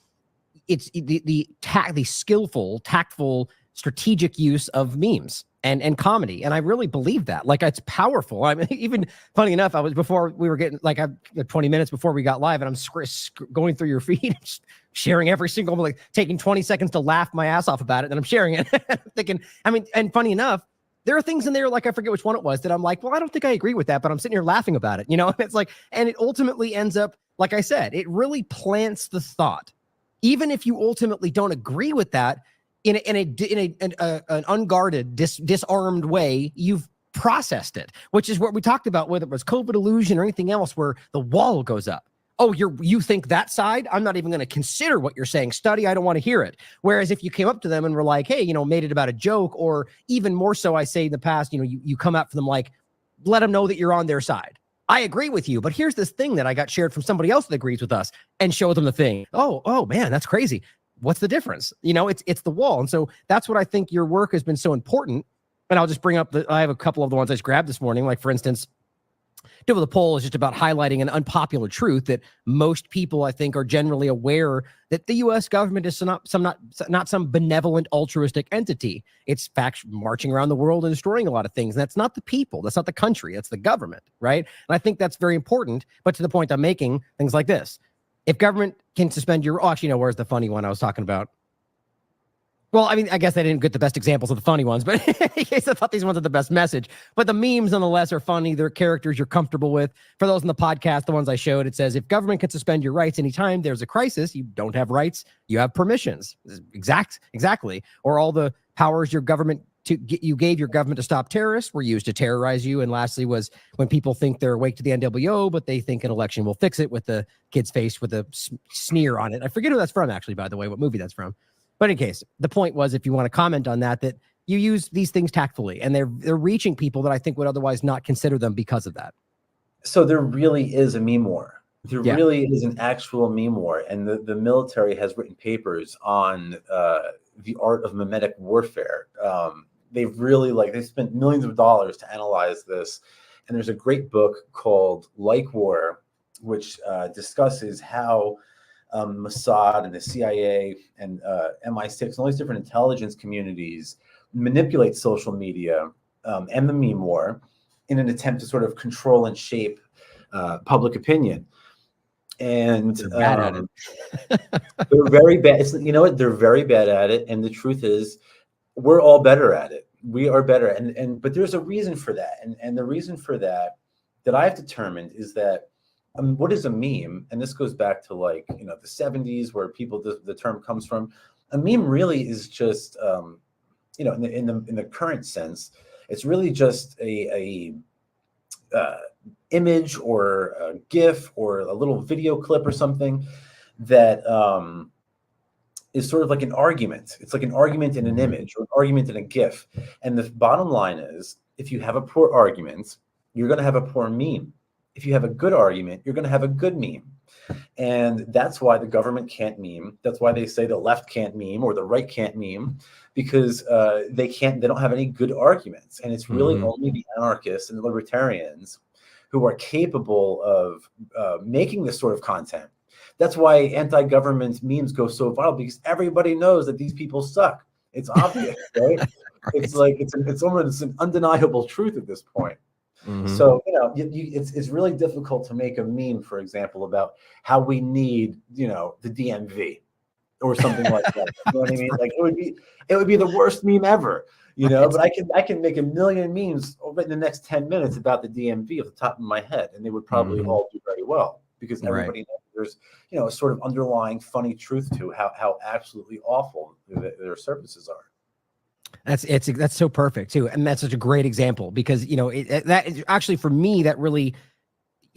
it's the skillful, tactful, strategic use of memes and comedy. And I really believe that. Like, it's powerful. I mean, even funny enough, before we were getting, 20 minutes before we got live, and I'm going through your feed, sharing every single, like taking 20 seconds to laugh my ass off about it. And I'm sharing it. I'm thinking, and funny enough, there are things in there, like, I forget which one it was, that I'm like, well, I don't think I agree with that, but I'm sitting here laughing about it. It's like, and it ultimately ends up, like I said, it really plants the thought. Even if you ultimately don't agree with that, in an unguarded, disarmed way, you've processed it, which is what we talked about, whether it was COVID illusion or anything else, where the wall goes up. Oh, you think that side? I'm not even going to consider what you're saying. Study, I don't want to hear it. Whereas if you came up to them and were like, hey, made it about a joke, or even more so, I say in the past, you come out for them, like, let them know that you're on their side. I agree with you, but here's this thing that I got shared from somebody else that agrees with us, and show them the thing. Oh man, that's crazy. What's the difference? It's the wall. And so that's what I think your work has been so important. And I'll just bring up I have a couple of the ones I just grabbed this morning. Like, for instance, Deal with the Poll is just about highlighting an unpopular truth that most people, I think, are generally aware that the U.S. government is not some benevolent, altruistic entity. It's fact marching around the world and destroying a lot of things. And that's not the people. That's not the country. That's the government, right? And I think that's very important. But to the point I'm making, things like this. If government can suspend your... Oh, actually, no, where's the funny one I was talking about? Well, I mean, I guess I didn't get the best examples of the funny ones, but in case I thought these ones are the best message. But the memes, nonetheless, are funny. They're characters you're comfortable with. For those in the podcast, the ones I showed, it says, if government can suspend your rights anytime there's a crisis, you don't have rights, you have permissions. Exactly. Or all the powers you gave your government to stop terrorists were used to terrorize you. And lastly was when people think they're awake to the NWO, but they think an election will fix it, with the kid's face with a sneer on it. I forget who that's from, actually, by the way, what movie that's from. But in case, the point was, if you want to comment on that you use these things tactfully, and they're reaching people that I think would otherwise not consider them because of that. So there really is a meme war. There really is an actual meme war. And the military has written papers on the art of mimetic warfare. They've spent millions of dollars to analyze this. And there's a great book called Like War, which discusses how Mossad and the CIA and MI6 and all these different intelligence communities manipulate social media and the meme war in an attempt to sort of control and shape public opinion. And they're bad at it. They're very bad. You know what? They're very bad at it. And the truth is, we're all better at it. We are better. But there's a reason for that. And the reason for that I've determined is that what is a meme? And this goes back to the 70s, where the term comes from. A meme really is just, in the current sense, it's really just a image or a GIF or a little video clip or something that is sort of like an argument. It's like an argument in an image or an argument in a GIF. And the bottom line is, if you have a poor argument, you're going to have a poor meme. If you have a good argument, you're going to have a good meme. And that's why the government can't meme. That's why they say the left can't meme or the right can't meme, because they don't have any good arguments. And it's really only the anarchists and the libertarians who are capable of making this sort of content. That's why anti-government memes go so viral, because everybody knows that these people suck. It's obvious, right? Right. It's like it's almost an undeniable truth at this point. So it's really difficult to make a meme, for example, about how we need the DMV or something like that. You know what I mean? Like it would be the worst meme ever. But I can make a million memes in the next 10 minutes about the DMV off the top of my head, and they would probably all do very well, because everybody knows there's a sort of underlying funny truth to how absolutely awful their services are. That's so perfect too, and that's such a great example, because that is actually, for me, that really,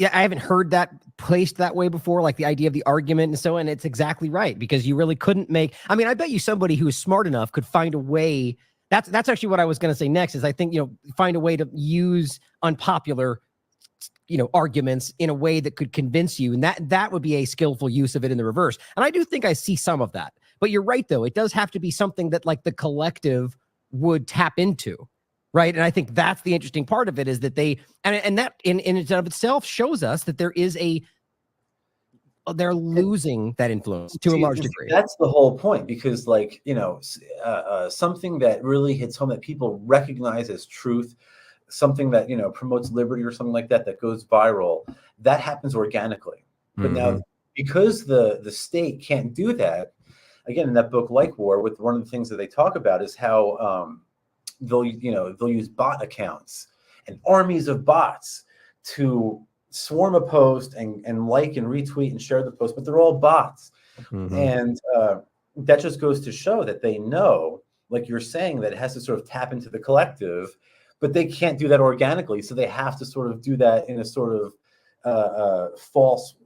I haven't heard that placed that way before, like the idea of the argument and so on. It's exactly right, because you really couldn't make. I mean, I bet you somebody who is smart enough could find a way. That's actually what I was going to say next. Is I think find a way to use unpopular arguments in a way that could convince you, and that would be a skillful use of it in the reverse. And I do think I see some of that. But you're right, though. It does have to be something that like the collective would tap into, right? And I think that's the interesting part of it, is that they and that in and of itself shows us that they're losing that influence to a large degree. That's the whole point, because something that really hits home, that people recognize as truth, something that promotes liberty or something like that goes viral, that happens organically. But now, because the state can't do that, again, in that book Like War, with one of the things that they talk about is how they'll use bot accounts and armies of bots to swarm a post and like and retweet and share the post, but they're all bots. And that just goes to show that they know, like you're saying, that it has to sort of tap into the collective, but they can't do that organically. So they have to sort of do that in a sort of false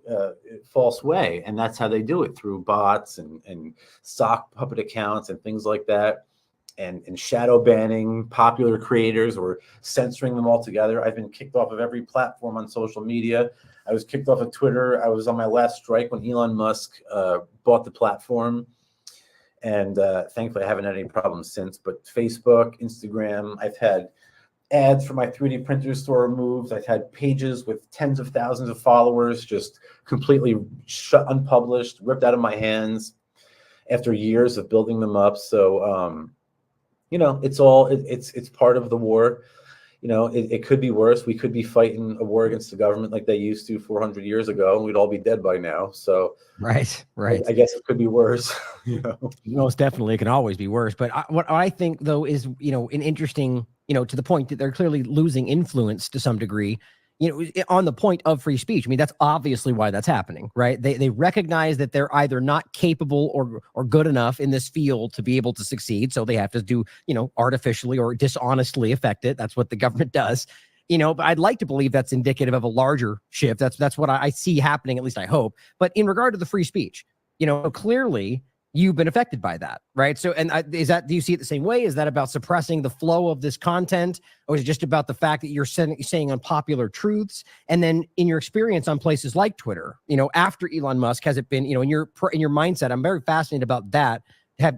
way, and that's how they do it, through bots and sock puppet accounts and things like that, and shadow banning popular creators or censoring them altogether. I've been kicked off of every platform on social media. I was kicked off of Twitter. I was on my last strike when Elon Musk bought the platform, and thankfully I haven't had any problems since. But Facebook, Instagram, I've had ads for my 3D printer store removed. I've had pages with tens of thousands of followers just completely unpublished, ripped out of my hands after years of building them up. So, it's part of the war. It could be worse. We could be fighting a war against the government like they used to 400 years ago, and we'd all be dead by now. So, right. I guess it could be worse. Most definitely, it can always be worse. But what I think, though, is an interesting, to the point that they're clearly losing influence to some degree, on the point of free speech. I mean, that's obviously why that's happening, right? They recognize that they're either not capable or good enough in this field to be able to succeed, so they have to do, artificially or dishonestly affect it. That's what the government does. But I'd like to believe that's indicative of a larger shift. That's what I see happening, at least I hope. But in regard to the free speech, clearly you've been affected by that, right? So, and do you see it the same way? Is that about suppressing the flow of this content, or is it just about the fact that you're saying unpopular truths? And then in your experience on places like Twitter, after Elon Musk, has it been, in your mindset? I'm very fascinated about that.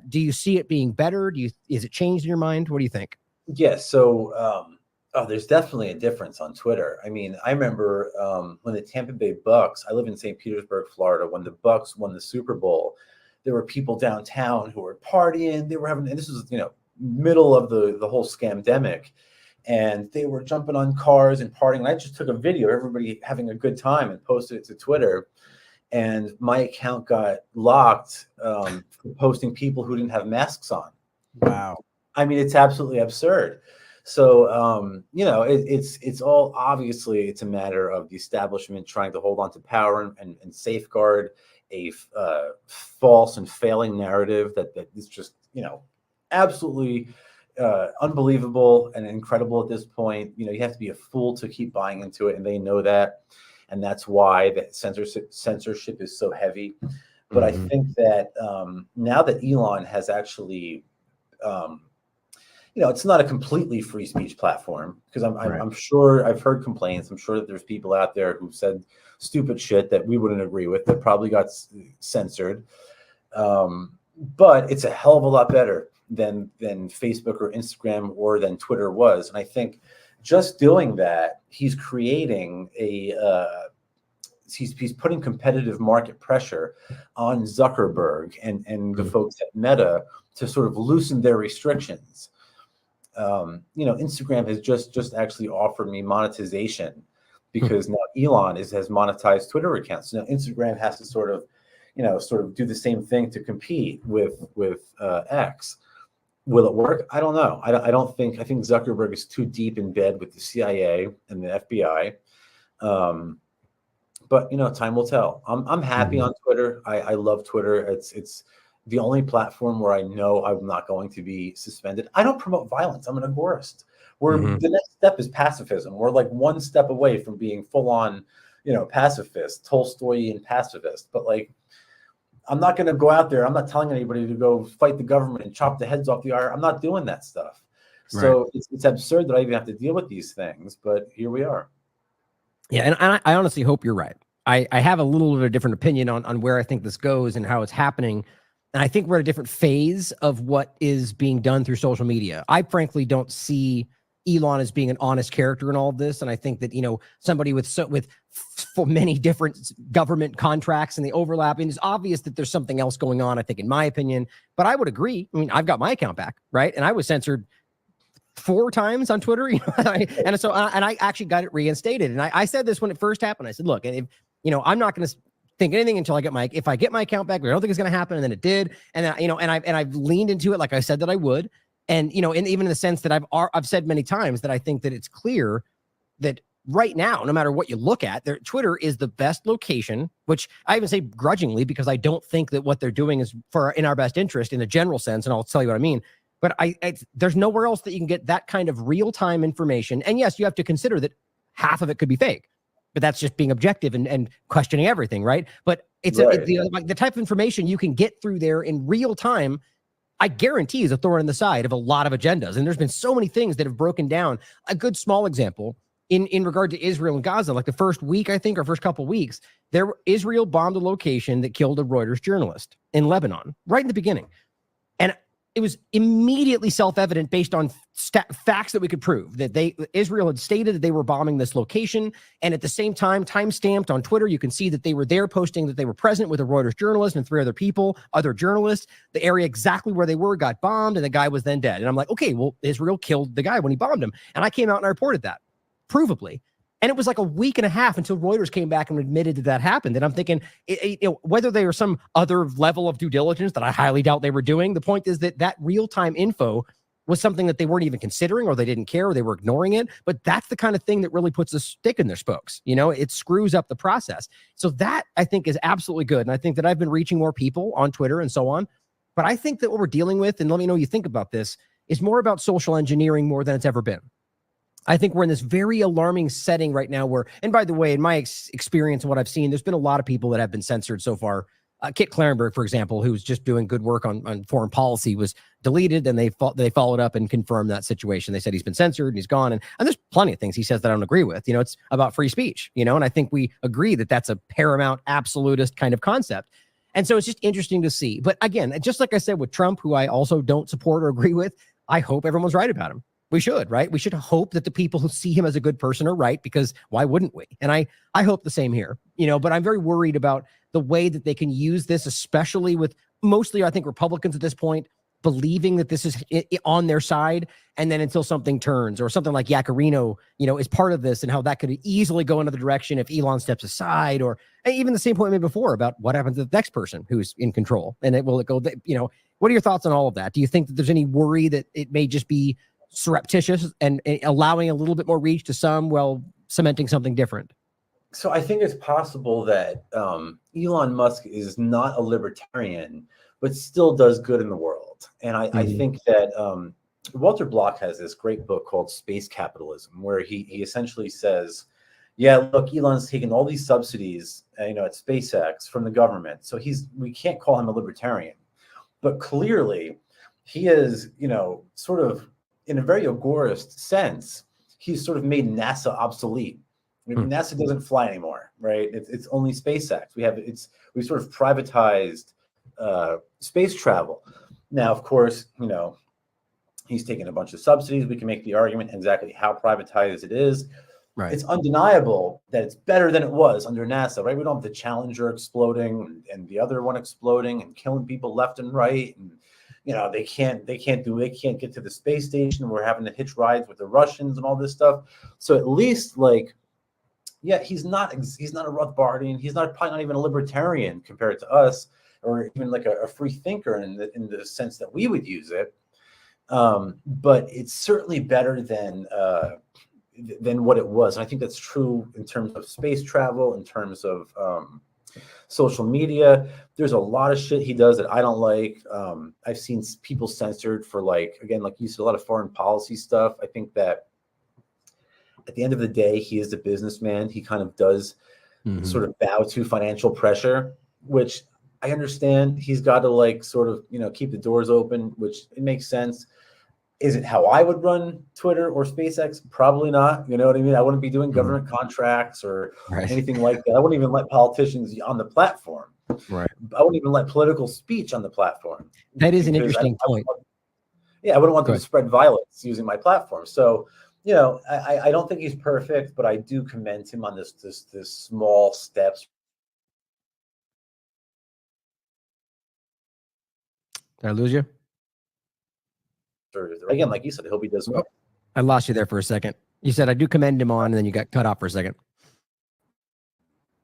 Do you see it being better? Is it changed in your mind? What do you think? Yes. So, there's definitely a difference on Twitter. I mean, I remember when the Tampa Bay Bucks, I live in St. Petersburg, Florida, when the Bucks won the Super Bowl, there were people downtown who were partying. They were having, and this was, middle of the whole scamdemic, and they were jumping on cars and partying. And I just took a video of everybody having a good time and posted it to Twitter. And my account got locked for posting people who didn't have masks on. Wow. I mean, it's absolutely absurd. So, it's all, obviously, it's a matter of the establishment trying to hold on to power and safeguard a false and failing narrative that is just, absolutely unbelievable and incredible at this point. You have to be a fool to keep buying into it, and they know that. And that's why that censorship is so heavy. But I think that now that Elon has actually, it's not a completely free speech platform, because I'm sure I've heard complaints. I'm sure that there's people out there who've said stupid shit that we wouldn't agree with that probably got censored. But it's a hell of a lot better than Facebook or Instagram or than Twitter was. And I think just doing that, he's creating he's putting competitive market pressure on Zuckerberg and the folks at Meta to sort of loosen their restrictions. Instagram has just actually offered me monetization because now Elon has monetized Twitter accounts. Now Instagram has to sort of do the same thing to compete with X. Will it work? I don't know. I think Zuckerberg is too deep in bed with the CIA and the FBI. But time will tell. I'm happy on Twitter. I love Twitter. It's the only platform where I know I'm not going to be suspended. I don't promote violence. I'm an agorist. The next step is pacifism. We're like one step away from being full on, pacifist, Tolstoyan pacifist. But like, I'm not going to go out there. I'm not telling anybody to go fight the government and chop the heads off the IRA. I'm not doing that stuff. So it's absurd that I even have to deal with these things. But here we are. Yeah, and I honestly hope you're right. I have a little bit of a different opinion on where I think this goes and how it's happening. And I think we're at a different phase of what is being done through social media. I frankly don't see Elon as being an honest character in all of this. And I think that, somebody with for many different government contracts and the overlap, and it's obvious that there's something else going on, I think, in my opinion. But I would agree. I mean, I've got my account back, right? And I was censored 4 times on Twitter, and I actually got it reinstated. And I said this when it first happened. I said, look, if, I'm not going to think anything until if I get my account back, I don't think it's going to happen. And then it did. And then, I've leaned into it like I said that I would. And, and even in the sense that I've said many times that I think that it's clear that right now, no matter what you look at, Twitter is the best location, which I even say grudgingly, because I don't think that what they're doing is in our best interest in a general sense. And I'll tell you what I mean. But there's nowhere else that you can get that kind of real-time information. And yes, you have to consider that half of it could be fake, but that's just being objective and questioning everything, right? But it's the type of information you can get through there in real time, I guarantee is a thorn in the side of a lot of agendas. And there's been so many things that have broken down. A good small example in regard to Israel and Gaza, like the first week, I think, or first couple of weeks, Israel bombed a location that killed a Reuters journalist in Lebanon, right in the beginning. And it was immediately self-evident based on facts that we could prove that Israel had stated that they were bombing this location. And at the same time, time-stamped on Twitter, you can see that they were there posting that they were present with a Reuters journalist and 3 other journalists. The area exactly where they were got bombed, and the guy was then dead. And I'm like, okay, well, Israel killed the guy when he bombed him. And I came out and I reported that, provably. And it was like a week and a half until Reuters came back and admitted that happened. And I'm thinking, whether they were some other level of due diligence that I highly doubt they were doing, the point is that real-time info was something that they weren't even considering, or they didn't care, or they were ignoring it. But that's the kind of thing that really puts a stick in their spokes. It screws up the process. So that, I think, is absolutely good. And I think that I've been reaching more people on Twitter and so on. But I think that what we're dealing with, and let me know what you think about this, is more about social engineering more than it's ever been. I think we're in this very alarming setting right now where, and by the way, in my experience and what I've seen, there's been a lot of people that have been censored so far. Kit Clarenberg, for example, who's just doing good work on foreign policy, was deleted, and they followed up and confirmed that situation. They said he's been censored and he's gone. And there's plenty of things he says that I don't agree with. It's about free speech, and I think we agree that that's a paramount absolutist kind of concept. And so it's just interesting to see. But again, just like I said with Trump, who I also don't support or agree with, I hope everyone's right about him. We should, right? We should hope that the people who see him as a good person are right, because why wouldn't we? And I hope the same here, but I'm very worried about the way that they can use this, especially with mostly, I think, Republicans at this point, believing that this is on their side. And then until something turns, or something like Yacarino, is part of this, and how that could easily go another direction if Elon steps aside, or even the same point I made before about what happens to the next person who's in control. And will it go, what are your thoughts on all of that? Do you think that there's any worry that it may just be surreptitious and allowing a little bit more reach to some while cementing something different? So I think it's possible that Elon Musk is not a libertarian, but still does good in the world. And I think that Walter Block has this great book called Space Capitalism, where he essentially says, yeah, look, Elon's taking all these subsidies, you know, at SpaceX from the government. So we can't call him a libertarian, but clearly he is, you know, sort of in a very agorist sense, he's sort of made NASA obsolete. I mean, NASA doesn't fly anymore, right? It's only SpaceX. We sort of privatized space travel. Now, of course, you know, he's taken a bunch of subsidies. We can make the argument exactly how privatized it is. Right. It's undeniable that it's better than it was under NASA, right? We don't have the Challenger exploding and the other one exploding and killing people left and right. And, you know, they can't get to the space station. We're having to hitch rides with the Russians and all this stuff. So at least, like, yeah, he's not a Rothbardian. He's probably not even a libertarian compared to us, or even like a free thinker in the sense that we would use it. But it's certainly better than what it was. And I think that's true in terms of space travel, in terms of social media. There's a lot of shit he does that I don't like. I've seen people censored for, like, again, like you said, a lot of foreign policy stuff. I think that at the end of the day, he is a businessman. He kind of does sort of bow to financial pressure, which I understand. He's got to, like, sort of, you know, keep the doors open, which it makes sense. Is it how I would run Twitter or SpaceX? Probably not. You know what I mean? I wouldn't be doing government contracts or anything like that. I wouldn't even let politicians on the platform. Right. I wouldn't even let political speech on the platform. That is an interesting point. I wouldn't want them to spread violence using my platform. So, you know, I don't think he's perfect, but I do commend him on this small steps. Did I lose you? Again, like you said, I hope he does well. I lost you there for a second. You said I do commend him on, and then you got cut off for a second.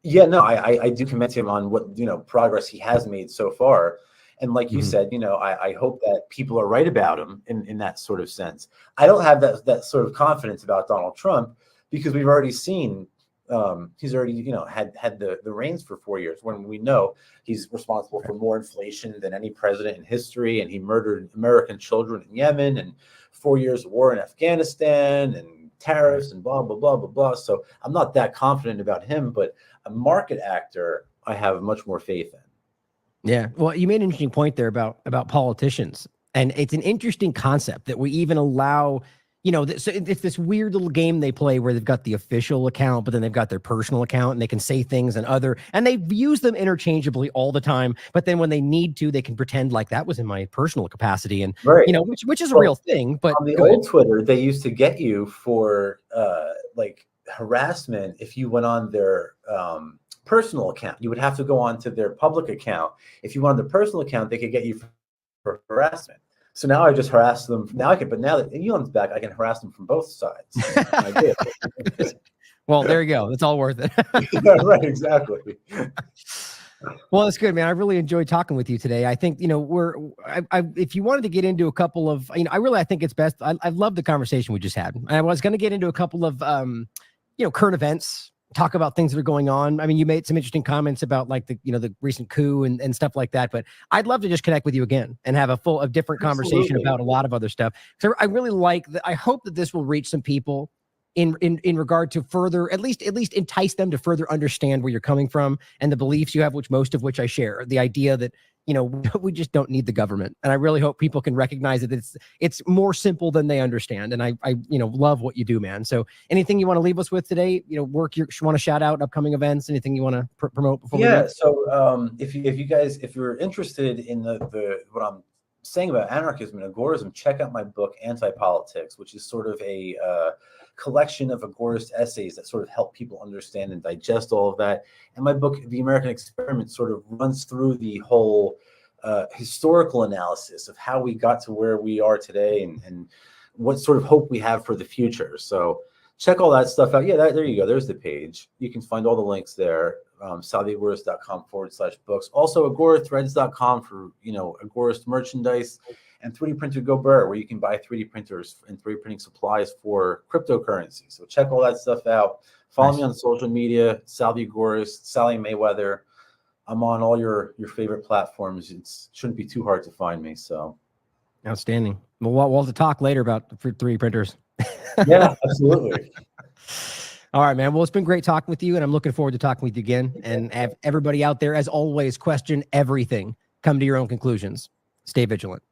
Yeah, no, I do commend him on what, you know, progress he has made so far. And like you said, you know, I hope that people are right about him in that sort of sense. I don't have that sort of confidence about Donald Trump, because we've already seen he's already, you know, had the reins for 4 years, when we know he's responsible for more inflation than any president in history, and he murdered American children in Yemen, and 4 years of war in Afghanistan, and tariffs, and blah, blah, blah, blah, blah. So I'm not that confident about him, but a market actor, I have much more faith in. Yeah. Well, you made an interesting point there about politicians. And it's an interesting concept that we even allow, you know, so it's this weird little game they play where they've got the official account, but then they've got their personal account, and they can say things and they use them interchangeably all the time. But then when they need to, they can pretend like that was in my personal capacity, and you know, which is a real thing. But on the old Twitter, they used to get you for like harassment if you went on their personal account. You would have to go on to their public account. If you went on their personal account, they could get you for harassment. So now I just harass them. Now that Elon's back, I can harass them from both sides. I do. Well, there you go. It's all worth it. Right, exactly. Well, that's good, man. I really enjoyed talking with you today. I think, you know, if you wanted to get into a couple of, you know, I think it's best. I love the conversation we just had. I was going to get into a couple of, you know, current events, talk about things that are going on. I mean, you made some interesting comments about, like, the, you know, the recent coup and stuff like that, but I'd love to just connect with you again and have a different conversation about a lot of other stuff. So I really like that. I hope that this will reach some people in regard to further, at least entice them to further understand where you're coming from and the beliefs you have, most of which I share. The idea that, you know, we just don't need the government. And I really hope people can recognize that it's more simple than they understand. And I you know, love what you do, man. So anything you want to leave us with today, you know, work you want to shout out, upcoming events, anything you want to promote before we leave? So if you're interested in the what I'm saying about anarchism and agorism, check out my book, Anti-Politics, which is sort of a collection of agorist essays that sort of help people understand and digest all of that. And my book, The American Experiment, sort of runs through the whole historical analysis of how we got to where we are today, and what sort of hope we have for the future. So check all that stuff out. Yeah, there you go. There's the page. You can find all the links there. saltheagorist.com/books. Also, agorithreads.com for, you know, agorist merchandise, and 3D Printer Go Burr, where you can buy 3D printers and 3D printing supplies for cryptocurrency. So check all that stuff out. Follow me on social media, Sal The Agorist, Sally Mayweather. I'm on all your favorite platforms. It shouldn't be too hard to find me. So outstanding. Well, we'll have to talk later about 3D printers. Yeah, absolutely. All right, man. Well, it's been great talking with you, and I'm looking forward to talking with you again. And have everybody out there, as always, question everything. Come to your own conclusions. Stay vigilant.